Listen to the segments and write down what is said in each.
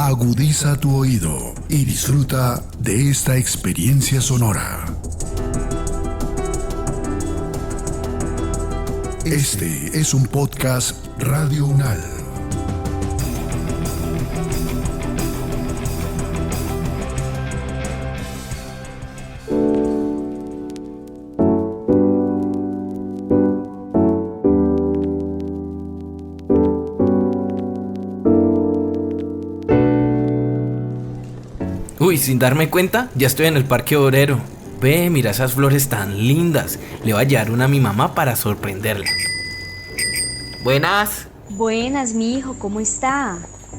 Agudiza tu oído y disfruta de esta experiencia sonora. Este es un podcast Radio Unal. Uy, sin darme cuenta, ya estoy en el Parque Obrero. Ve, mira esas flores tan lindas. Le voy a llevar una a mi mamá para sorprenderla. Buenas. Buenas, mi hijo, ¿cómo está?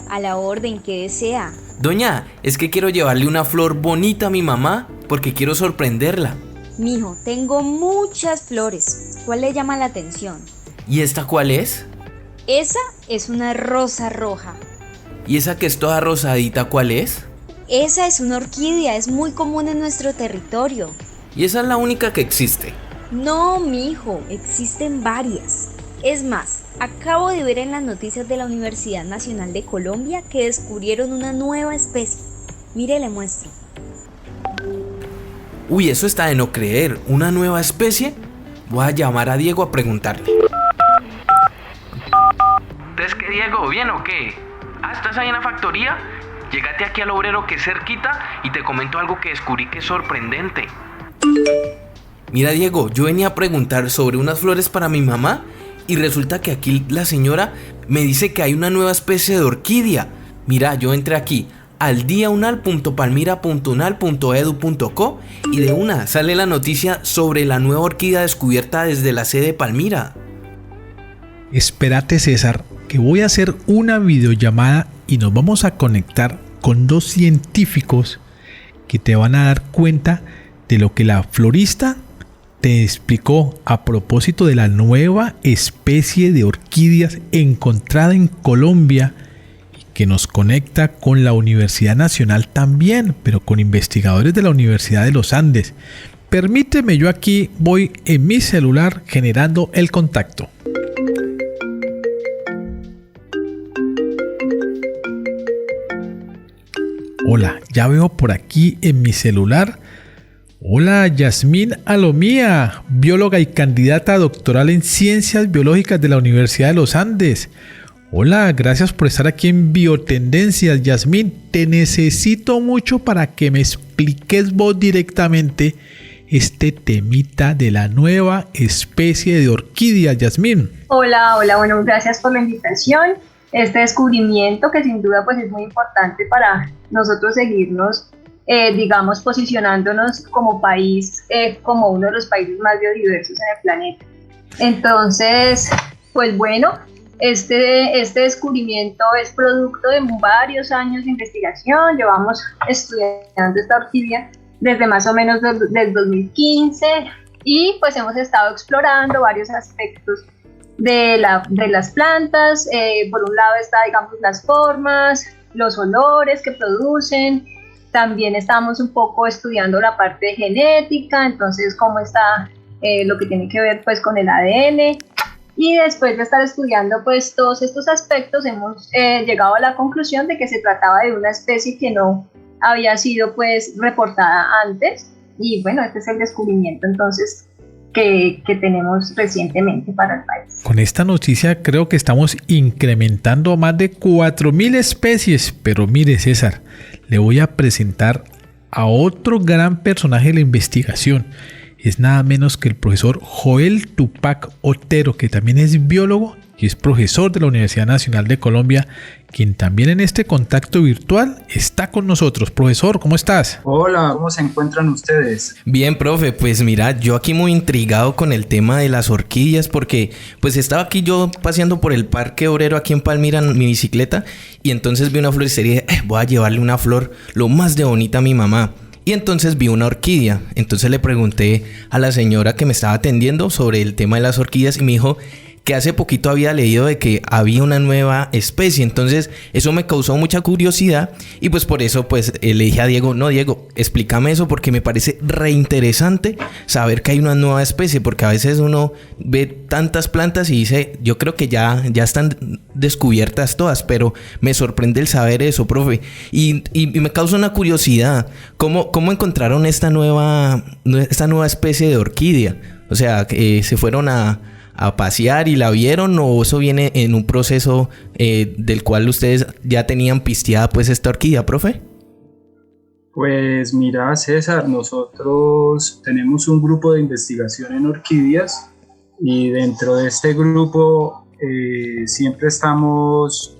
A la orden, ¿qué desea? Doña, es que quiero llevarle una flor bonita a mi mamá porque quiero sorprenderla. Mijo, tengo muchas flores. ¿Cuál le llama la atención? ¿Y esta cuál es? Esa es una rosa roja. ¿Y esa que es toda rosadita cuál es? Esa es una orquídea, es muy común en nuestro territorio. ¿Y esa es la única que existe? No, mijo, existen varias. Es más, acabo de ver en las noticias de la Universidad Nacional de Colombia que descubrieron una nueva especie. Mire, le muestro. Uy, eso está de no creer. ¿Una nueva especie? Voy a llamar a Diego a preguntarle. ¿Es que Diego, bien o qué? ¿Estás ahí en la factoría? Llégate aquí al Obrero que es cerquita y te comento algo que descubrí que es sorprendente. Mira, Diego, yo venía a preguntar sobre unas flores para mi mamá y resulta que aquí la señora me dice que hay una nueva especie de orquídea. Mira, yo entré aquí aldiaunal.palmira.unal.edu.co y de una sale la noticia sobre la nueva orquídea descubierta desde la sede de Palmira. Espérate, César, que voy a hacer una videollamada y nos vamos a conectar con dos científicos que te van a dar cuenta de lo que la florista te explicó a propósito de la nueva especie de orquídeas encontrada en Colombia y que nos conecta con la Universidad Nacional también, pero con investigadores de la Universidad de los Andes. Permíteme, yo aquí voy en mi celular generando el contacto. Hola, ya veo por aquí en mi celular. Hola, Yasmín Alomía, bióloga y candidata doctoral en Ciencias Biológicas de la Universidad de los Andes. Hola, gracias por estar aquí en Biotendencias, Yasmín. Te necesito mucho para que me expliques vos directamente este temita de la nueva especie de orquídea, Yasmín. Hola, bueno, gracias por la invitación. Este descubrimiento que sin duda pues es muy importante para nosotros seguirnos, digamos, posicionándonos como país, como uno de los países más biodiversos en el planeta. Entonces, pues bueno, este descubrimiento es producto de varios años de investigación. Llevamos estudiando esta orquídea desde más o menos del 2015 y pues hemos estado explorando varios aspectos de las plantas. Por un lado está, digamos, las formas, los olores que producen. También estamos un poco estudiando la parte genética, entonces cómo está lo que tiene que ver pues con el ADN. Y después de estar estudiando pues todos estos aspectos hemos llegado a la conclusión de que se trataba de una especie que no había sido pues reportada antes. Y bueno, este es el descubrimiento entonces que tenemos recientemente para el país. Con esta noticia creo que estamos incrementando a más de 4.000 especies, pero mire, César, le voy a presentar a otro gran personaje de la investigación. Es nada menos que el profesor Joel Tupac Otero, que también es biólogo y es profesor de la Universidad Nacional de Colombia, quien también en este contacto virtual está con nosotros. Profesor, ¿cómo estás? Hola, ¿cómo se encuentran ustedes? Bien, profe, pues mira, yo aquí muy intrigado con el tema de las orquídeas porque pues estaba aquí yo paseando por el Parque Obrero aquí en Palmira en mi bicicleta y entonces vi una floristería y dije, voy a llevarle una flor lo más de bonita a mi mamá. Y entonces vi una orquídea, entonces le pregunté a la señora que me estaba atendiendo sobre el tema de las orquídeas y me dijo que hace poquito había leído de que había una nueva especie. Entonces eso me causó mucha curiosidad y pues por eso pues le dije a Diego, no Diego, explícame eso porque me parece reinteresante saber que hay una nueva especie, porque a veces uno ve tantas plantas y dice, yo creo que ya están descubiertas todas, pero me sorprende el saber eso, profe. Y me causa una curiosidad, ¿cómo encontraron esta nueva especie de orquídea? O sea, ¿se fueron a pasear y la vieron o eso viene en un proceso del cual ustedes ya tenían pisteada pues esta orquídea, profe? Pues mira, César, nosotros tenemos un grupo de investigación en orquídeas y dentro de este grupo siempre estamos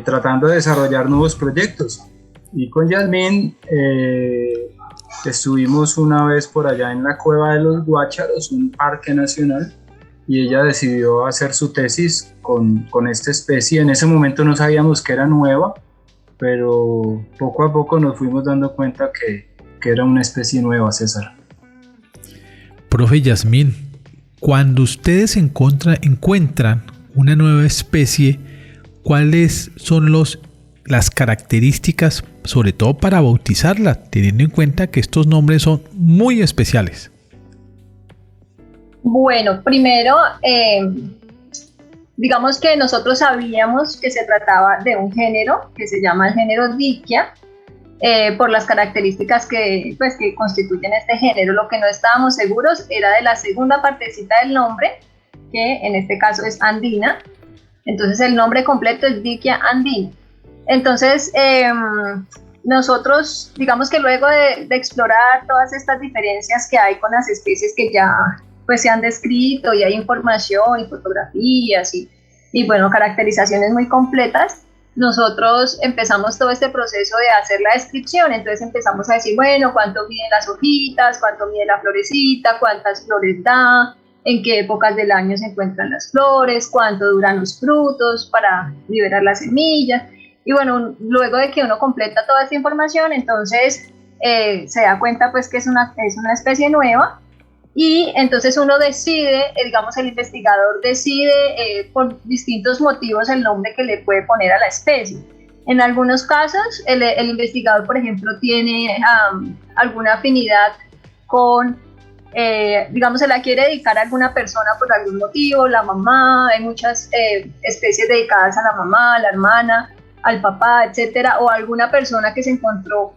tratando de desarrollar nuevos proyectos. Y con Yasmín estuvimos una vez por allá en la Cueva de los Guácharos, un parque nacional, y ella decidió hacer su tesis con esta especie. En ese momento no sabíamos que era nueva, pero poco a poco nos fuimos dando cuenta que era una especie nueva, César. Profe Yasmín, cuando ustedes encuentran una nueva especie, ¿cuáles son las características, sobre todo para bautizarla, teniendo en cuenta que estos nombres son muy especiales? Bueno, primero, digamos que nosotros sabíamos que se trataba de un género que se llama el género Dickia, por las características que constituyen este género. Lo que no estábamos seguros era de la segunda partecita del nombre, que en este caso es andina. Entonces el nombre completo es Dickia andina. Entonces nosotros, digamos que luego de explorar todas estas diferencias que hay con las especies que ya pues se han descrito y hay información y fotografías y bueno, caracterizaciones muy completas, nosotros empezamos todo este proceso de hacer la descripción. Entonces empezamos a decir, bueno, cuánto miden las hojitas, cuánto mide la florecita, cuántas flores da, en qué épocas del año se encuentran las flores, cuánto duran los frutos para liberar las semillas. Y bueno, luego de que uno completa toda esta información, entonces se da cuenta pues que es una especie nueva. Y entonces uno decide, digamos el investigador decide por distintos motivos el nombre que le puede poner a la especie. En algunos casos el investigador, por ejemplo, tiene alguna afinidad con, digamos, se la quiere dedicar a alguna persona por algún motivo, la mamá, hay muchas especies dedicadas a la mamá, a la hermana, al papá, etcétera, o alguna persona que se encontró,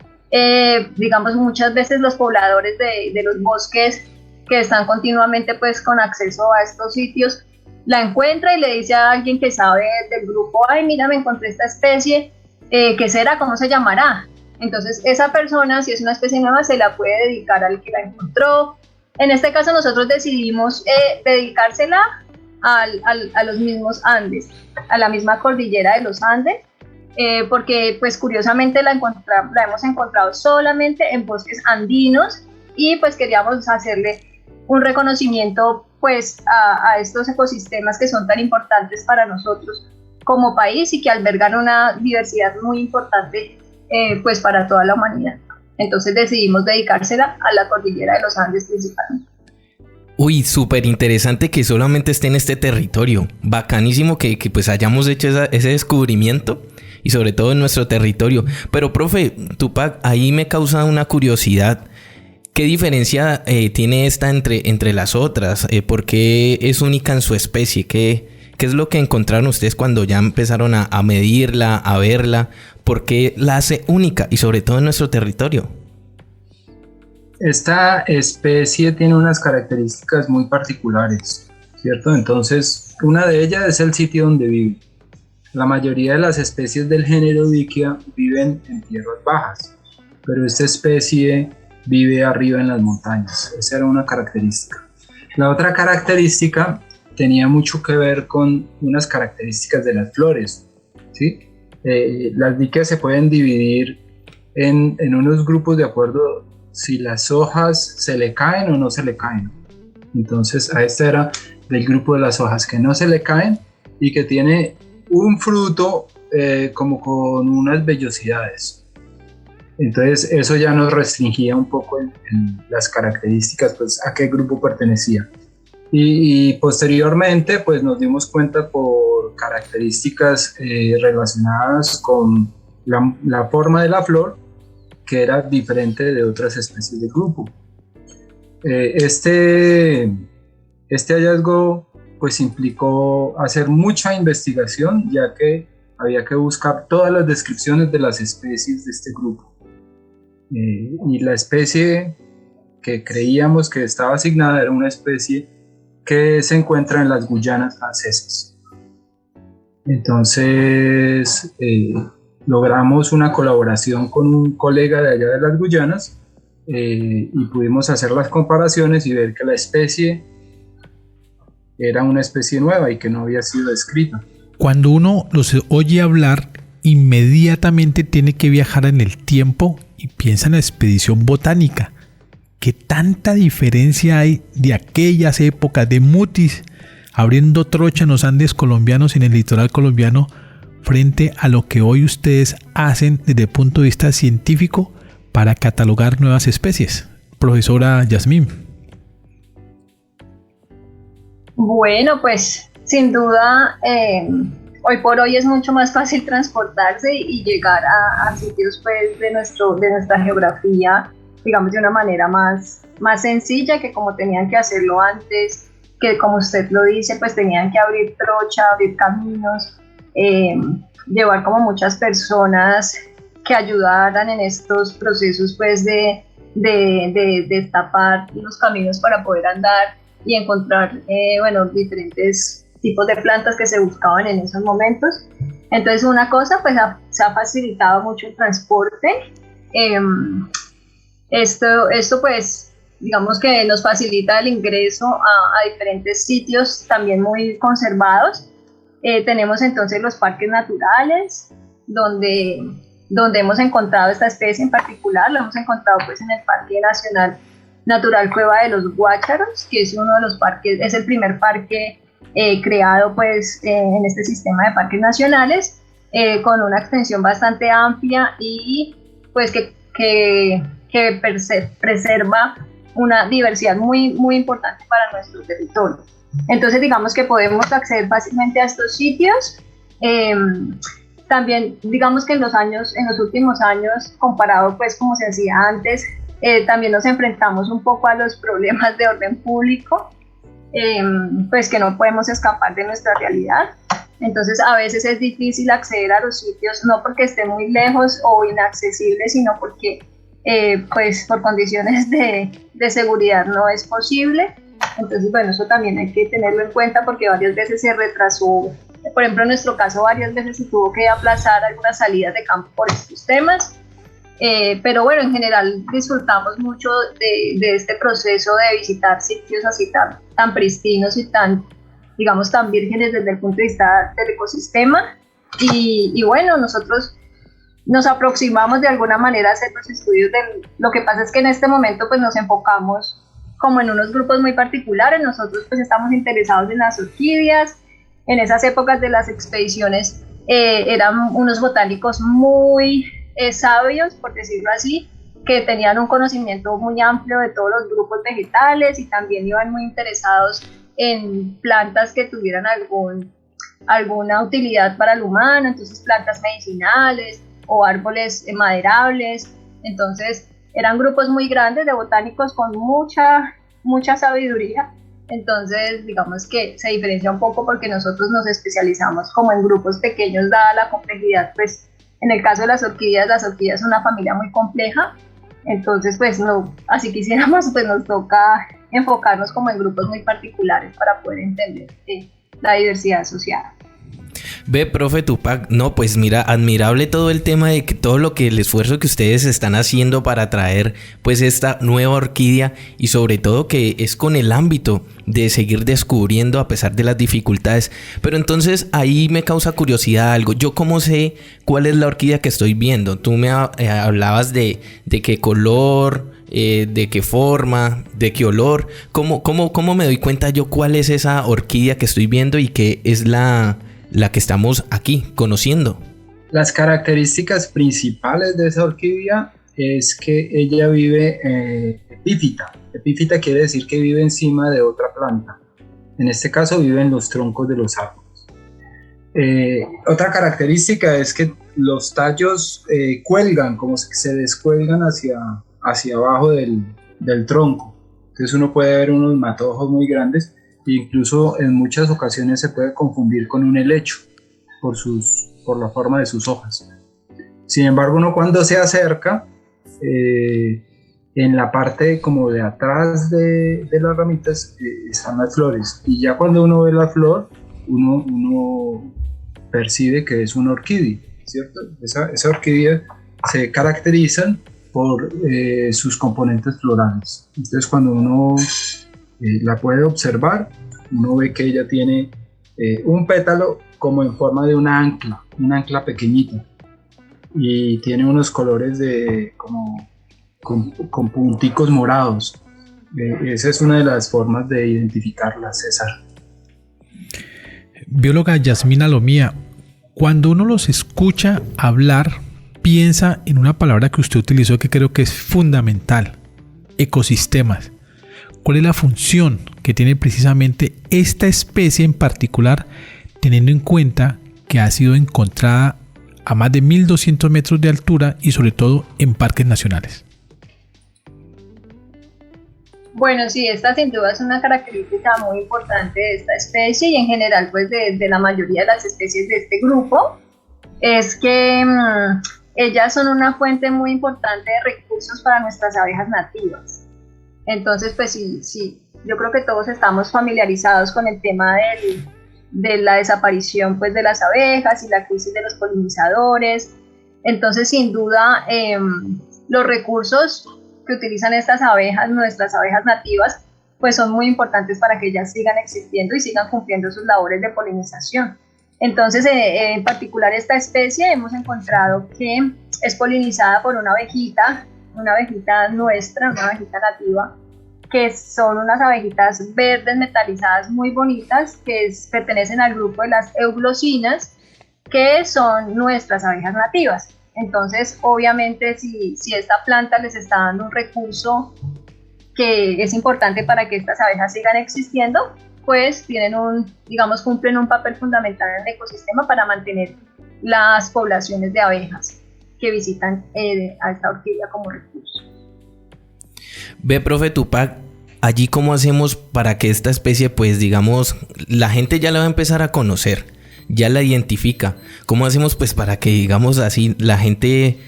digamos, muchas veces los pobladores de los bosques que están continuamente pues con acceso a estos sitios, la encuentra y le dice a alguien que sabe del grupo, ay mira, me encontré esta especie, ¿qué será? ¿Cómo se llamará? Entonces esa persona, si es una especie nueva, se la puede dedicar al que la encontró. En este caso nosotros decidimos dedicársela a los mismos Andes, a la misma cordillera de los Andes, porque pues curiosamente la hemos encontrado solamente en bosques andinos y pues queríamos hacerle un reconocimiento pues a estos ecosistemas que son tan importantes para nosotros como país y que albergan una diversidad muy importante pues para toda la humanidad. Entonces decidimos dedicársela a la cordillera de los Andes principalmente. Uy, súper interesante que solamente esté en este territorio. Bacanísimo que pues hayamos hecho ese descubrimiento y sobre todo en nuestro territorio. Pero profe, Tupac, ahí me causa una curiosidad. ¿Qué diferencia tiene esta entre las otras? ¿Por qué es única en su especie? ¿Qué es lo que encontraron ustedes cuando ya empezaron a medirla, a verla? ¿Por qué la hace única y sobre todo en nuestro territorio? Esta especie tiene unas características muy particulares, ¿cierto? Entonces, una de ellas es el sitio donde vive. La mayoría de las especies del género Dickia viven en tierras bajas, pero esta especie vive arriba en las montañas. Esa era una característica. La otra característica tenía mucho que ver con unas características de las flores, ¿sí? Las Dickias se pueden dividir en unos grupos de acuerdo si las hojas se le caen o no se le caen. Entonces a esta era del grupo de las hojas que no se le caen y que tiene un fruto como con unas vellosidades. Entonces eso ya nos restringía un poco en las características, pues a qué grupo pertenecía. Y posteriormente pues nos dimos cuenta por características relacionadas con la forma de la flor, que era diferente de otras especies del grupo. Este hallazgo pues implicó hacer mucha investigación, ya que había que buscar todas las descripciones de las especies de este grupo. Y la especie que creíamos que estaba asignada era una especie que se encuentra en las Guyanas francesas. Entonces logramos una colaboración con un colega de allá de las Guyanas y pudimos hacer las comparaciones y ver que la especie era una especie nueva y que no había sido descrita. Cuando uno los oye hablar, inmediatamente tiene que viajar en el tiempo y piensa en la expedición botánica. ¿Qué tanta diferencia hay de aquellas épocas de mutis abriendo trocha en los Andes colombianos, en el litoral colombiano, frente a lo que hoy ustedes hacen desde el punto de vista científico para catalogar nuevas especies? Profesora Yasmín. Bueno, pues sin duda hoy por hoy es mucho más fácil transportarse y llegar a sitios pues de nuestra geografía, digamos, de una manera más sencilla que como tenían que hacerlo antes, que como usted lo dice, pues tenían que abrir trocha, abrir caminos, llevar como muchas personas que ayudaran en estos procesos pues de destapar los caminos para poder andar y encontrar diferentes tipos de plantas que se buscaban en esos momentos. Entonces una cosa, pues se ha facilitado mucho el transporte. Esto pues digamos que nos facilita el ingreso a diferentes sitios también muy conservados. Tenemos entonces los parques naturales, donde hemos encontrado esta especie en particular. Lo hemos encontrado pues en el Parque Nacional Natural Cueva de los Guácharos, que es uno de los parques, es el primer parque creado pues en este sistema de parques nacionales, con una extensión bastante amplia y pues que preserva una diversidad muy, muy importante para nuestro territorio. Entonces digamos que podemos acceder fácilmente a estos sitios. También digamos que en los últimos años, comparado pues como se hacía antes, también nos enfrentamos un poco a los problemas de orden público, pues que no podemos escapar de nuestra realidad. Entonces a veces es difícil acceder a los sitios, no porque esté muy lejos o inaccesible, sino porque pues por condiciones de seguridad no es posible. Entonces bueno, eso también hay que tenerlo en cuenta porque varias veces se retrasó. Por ejemplo, en nuestro caso varias veces se tuvo que aplazar algunas salidas de campo por estos temas. Pero bueno, en general disfrutamos mucho de este proceso de visitar sitios así tan pristinos y tan vírgenes desde el punto de vista del ecosistema. Y bueno, nosotros nos aproximamos de alguna manera a hacer los estudios. Lo que pasa es que en este momento pues nos enfocamos como en unos grupos muy particulares. Nosotros pues estamos interesados en las orquídeas. En esas épocas de las expediciones eran unos botánicos muy sabios, por decirlo así, que tenían un conocimiento muy amplio de todos los grupos vegetales y también iban muy interesados en plantas que tuvieran alguna utilidad para el humano, entonces plantas medicinales o árboles maderables. Entonces eran grupos muy grandes de botánicos con mucha sabiduría. Entonces digamos que se diferencia un poco porque nosotros nos especializamos como en grupos pequeños dada la complejidad. Pues en el caso de las orquídeas son una familia muy compleja, entonces pues no, así quisiéramos, pues nos toca enfocarnos como en grupos muy particulares para poder entender la diversidad asociada. Ve, profe Tupac, no, pues mira, admirable todo el tema de que todo lo que el esfuerzo que ustedes están haciendo para traer pues esta nueva orquídea y sobre todo que es con el ámbito de seguir descubriendo a pesar de las dificultades. Pero entonces ahí me causa curiosidad algo. ¿Yo cómo sé cuál es la orquídea que estoy viendo? Tú me hablabas de qué color, de qué forma, de qué olor. ¿Cómo me doy cuenta yo cuál es esa orquídea que estoy viendo y que es la que estamos aquí conociendo? Las características principales de esa orquídea es que ella vive epífita. Epífita quiere decir que vive encima de otra planta. En este caso vive en los troncos de los árboles. Otra característica es que los tallos cuelgan, como se descuelgan hacia abajo del tronco. Entonces uno puede ver unos matojos muy grandes e incluso en muchas ocasiones se puede confundir con un helecho por la forma de sus hojas. Sin embargo, uno cuando se acerca, en la parte como de atrás de las ramitas están las flores, y ya cuando uno ve la flor, uno percibe que es una orquídea, ¿cierto? Esa orquídea se caracterizan por sus componentes florales. Entonces cuando uno la puede observar, uno ve que ella tiene un pétalo como en forma de una ancla pequeñita, y tiene unos colores con punticos morados. Esa es una de las formas de identificarla, César. Bióloga Yasmina Lomía, cuando uno los escucha hablar, piensa en una palabra que usted utilizó que creo que es fundamental: ecosistemas. ¿Cuál es la función que tiene precisamente esta especie en particular, teniendo en cuenta que ha sido encontrada a más de 1200 metros de altura y sobre todo en parques nacionales? Bueno, sí, esta sin duda es una característica muy importante de esta especie y en general pues de la mayoría de las especies de este grupo, es que ellas son una fuente muy importante de recursos para nuestras abejas nativas. Entonces pues sí, yo creo que todos estamos familiarizados con el tema de la desaparición pues de las abejas y la crisis de los polinizadores. Entonces sin duda los recursos que utilizan estas abejas, nuestras abejas nativas, pues son muy importantes para que ellas sigan existiendo y sigan cumpliendo sus labores de polinización. Entonces, en particular esta especie hemos encontrado que es polinizada por una abejita nuestra, una abejita nativa, que son unas abejitas verdes metalizadas muy bonitas, que pertenecen al grupo de las euglosinas, que son nuestras abejas nativas. Entonces, obviamente, si esta planta les está dando un recurso que es importante para que estas abejas sigan existiendo, pues cumplen un papel fundamental en el ecosistema para mantener las poblaciones de abejas que visitan a esta orquídea como recurso. Ve, profe Tupac, allí cómo hacemos para que esta especie, pues digamos, la gente ya la va a empezar a conocer, ya la identifica. ¿Cómo hacemos pues para que, digamos así, la gente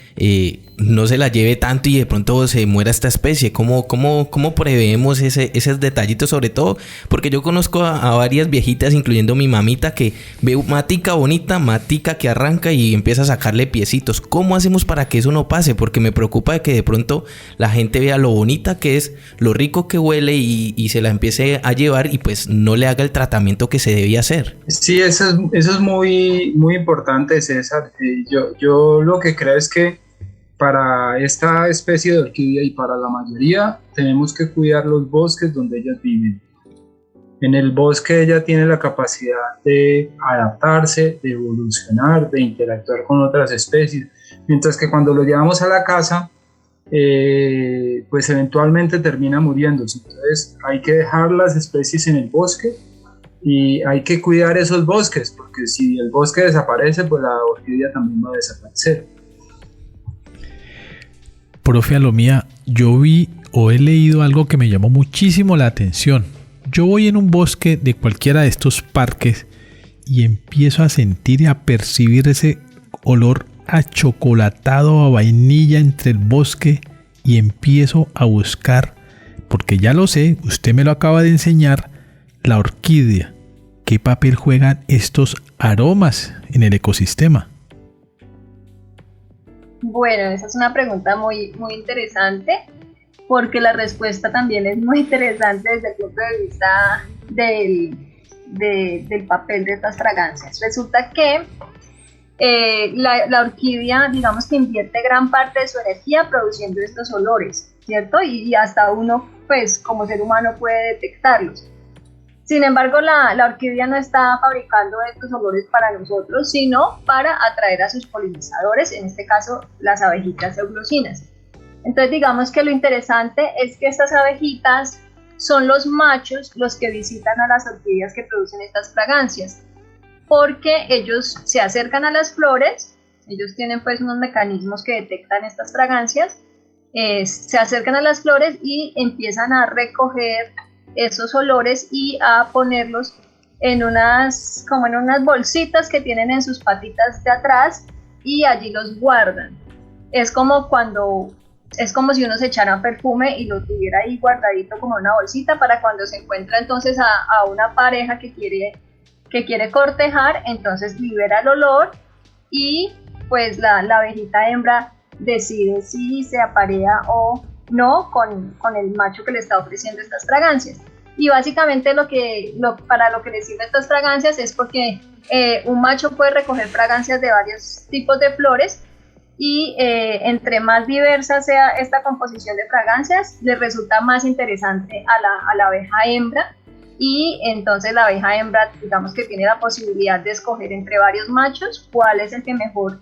no se la lleve tanto y de pronto se muera esta especie? ¿Cómo preveemos esos detallitos? Sobre todo porque yo conozco a varias viejitas, incluyendo mi mamita, que ve matica bonita, matica que arranca y empieza a sacarle piecitos. ¿Cómo hacemos para que eso no pase? Porque me preocupa de que de pronto la gente vea lo bonita que es, lo rico que huele y se la empiece a llevar y pues no le haga el tratamiento que se debía hacer. Sí, eso es muy, muy importante, César. Yo lo que creo es que para esta especie de orquídea y para la mayoría tenemos que cuidar los bosques donde ellas viven. En el bosque ella tiene la capacidad de adaptarse, de evolucionar, de interactuar con otras especies, mientras que cuando lo llevamos a la casa, pues eventualmente termina muriéndose. Entonces hay que dejar las especies en el bosque y hay que cuidar esos bosques, porque si el bosque desaparece, pues la orquídea también va a desaparecer. Profe Lomía, yo vi o he leído algo que me llamó muchísimo la atención. Yo voy en un bosque de cualquiera de estos parques y empiezo a sentir y a percibir ese olor achocolatado, a vainilla entre el bosque, y empiezo a buscar, porque ya lo sé, usted me lo acaba de enseñar, la orquídea. ¿Qué papel juegan estos aromas en el ecosistema? Bueno, esa es una pregunta muy, muy interesante, porque la respuesta también es muy interesante desde el punto de vista del papel de estas fragancias. Resulta que la orquídea, digamos que invierte gran parte de su energía produciendo estos olores, ¿cierto? Y hasta uno, pues, como ser humano puede detectarlos. Sin embargo, la orquídea no está fabricando estos olores para nosotros, sino para atraer a sus polinizadores, en este caso las abejitas euglosinas. Entonces digamos que lo interesante es que estas abejitas son los machos los que visitan a las orquídeas que producen estas fragancias, porque ellos se acercan a las flores, ellos tienen pues unos mecanismos que detectan estas fragancias, se acercan a las flores y empiezan a recoger esos olores y a ponerlos en unas bolsitas que tienen en sus patitas de atrás y allí los guardan. Es como si uno se echara perfume y lo tuviera ahí guardadito como una bolsita para cuando se encuentra entonces a una pareja que quiere cortejar, entonces libera el olor y pues la abejita hembra decide si se aparea o no con el macho que le está ofreciendo estas fragancias. Y básicamente para lo que le sirven estas fragancias es porque un macho puede recoger fragancias de varios tipos de flores y entre más diversa sea esta composición de fragancias, le resulta más interesante a la abeja hembra, y entonces la abeja hembra, digamos que tiene la posibilidad de escoger entre varios machos cuál es el que mejor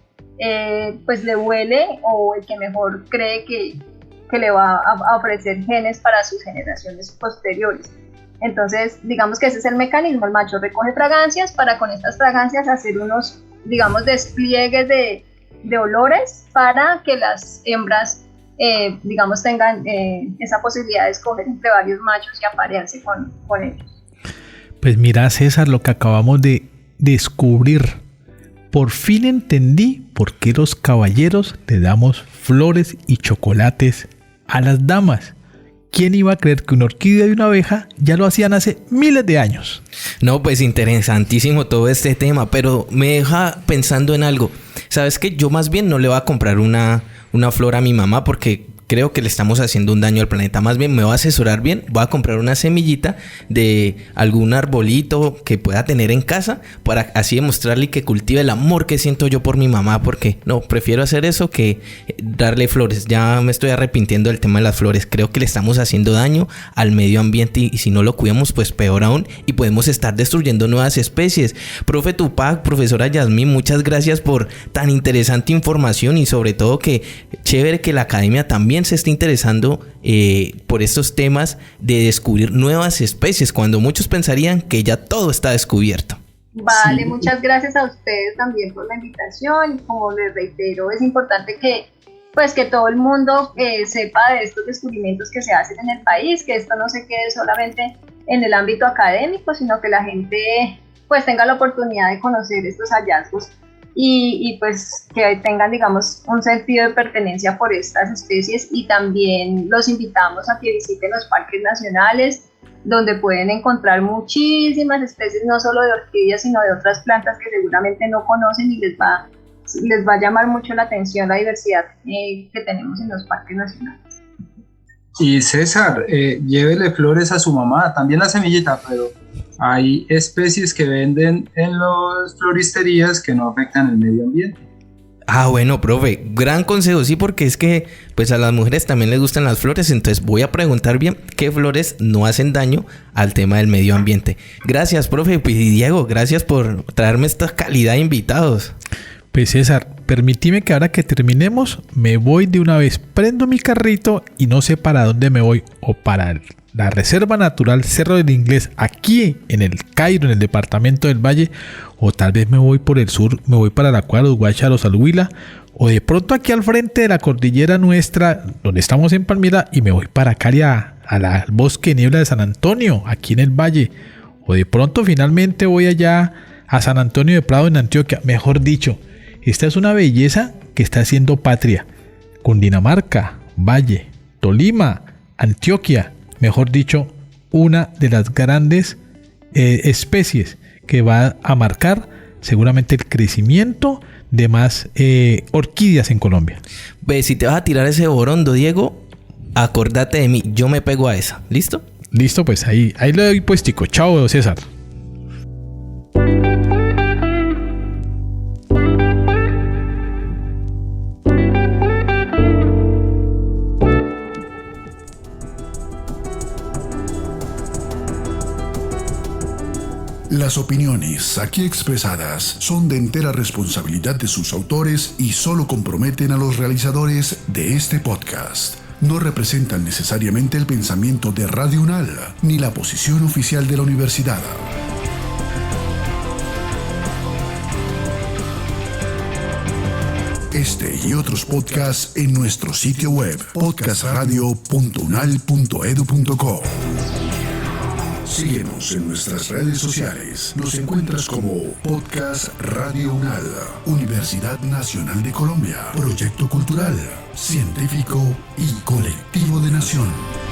pues le huele o el que mejor cree que le va a ofrecer genes para sus generaciones posteriores. Entonces, digamos que ese es el mecanismo. El macho recoge fragancias para con estas fragancias hacer unos, digamos, despliegues de olores para que las hembras, digamos, tengan esa posibilidad de escoger entre varios machos y aparearse con ellos. Pues mira, César, lo que acabamos de descubrir. Por fin entendí por qué los caballeros le damos flores y chocolates a las damas. ¿Quién iba a creer que una orquídea y una abeja ya lo hacían hace miles de años? No, pues interesantísimo todo este tema, pero me deja pensando en algo. ¿Sabes qué? Yo más bien no le voy a comprar una flor a mi mamá porque creo que le estamos haciendo un daño al planeta. Más bien me voy a asesorar bien, voy a comprar una semillita de algún arbolito que pueda tener en casa para así demostrarle que cultive el amor que siento yo por mi mamá, porque no, prefiero hacer eso que darle flores. Ya me estoy arrepintiendo del tema de las flores. Creo que le estamos haciendo daño al medio ambiente y si no lo cuidamos, pues peor aún, y podemos estar destruyendo nuevas especies. Profe Tupac, profesora Yasmín, muchas gracias por tan interesante información y sobre todo que chévere que la academia también se está interesando por estos temas de descubrir nuevas especies, cuando muchos pensarían que ya todo está descubierto. Vale, Sí. muchas gracias a ustedes también por la invitación. Como les reitero, es importante que todo el mundo sepa de estos descubrimientos que se hacen en el país, que esto no se quede solamente en el ámbito académico, sino que la gente pues tenga la oportunidad de conocer estos hallazgos y pues que tengan, digamos, un sentido de pertenencia por estas especies. Y también los invitamos a que visiten los parques nacionales, donde pueden encontrar muchísimas especies, no solo de orquídeas, sino de otras plantas que seguramente no conocen, y les va a llamar mucho la atención la diversidad que tenemos en los parques nacionales. Y César, llévele flores a su mamá, también la semillita, pero hay especies que venden en las floristerías que no afectan el medio ambiente. Ah, bueno, profe, gran consejo, sí, porque es que pues a las mujeres también les gustan las flores, entonces voy a preguntar bien qué flores no hacen daño al tema del medio ambiente. Gracias, profe, y Diego, gracias por traerme esta calidad de invitados. Pues César, permíteme que ahora que terminemos me voy de una vez, prendo mi carrito y no sé para dónde me voy, o para la Reserva Natural Cerro del Inglés, aquí en el Cairo, en el departamento del Valle, o tal vez me voy por el sur, me voy para la Cueva de los Guácharos, al Huila, o de pronto aquí al frente de la cordillera nuestra, donde estamos en Palmira, y me voy para Cali al bosque de niebla de San Antonio, aquí en el Valle, o de pronto finalmente voy allá a San Antonio de Prado en Antioquia. Mejor dicho, esta es una belleza que está haciendo patria. Cundinamarca, Valle, Tolima, Antioquia, mejor dicho, una de las grandes especies que va a marcar seguramente el crecimiento de más orquídeas en Colombia. Pues si te vas a tirar ese borondo, Diego, acordate de mí, yo me pego a esa, ¿listo? Listo, pues ahí le doy puestico. Chao, César. Las opiniones aquí expresadas son de entera responsabilidad de sus autores y solo comprometen a los realizadores de este podcast. no representan necesariamente el pensamiento de Radio UNAL ni la posición oficial de la universidad. Este y otros podcasts en nuestro sitio web podcastradio.unal.edu.co. Síguenos en nuestras redes sociales. Nos encuentras como Podcast Radio UNAL, Universidad Nacional de Colombia, proyecto cultural, científico y colectivo de nación.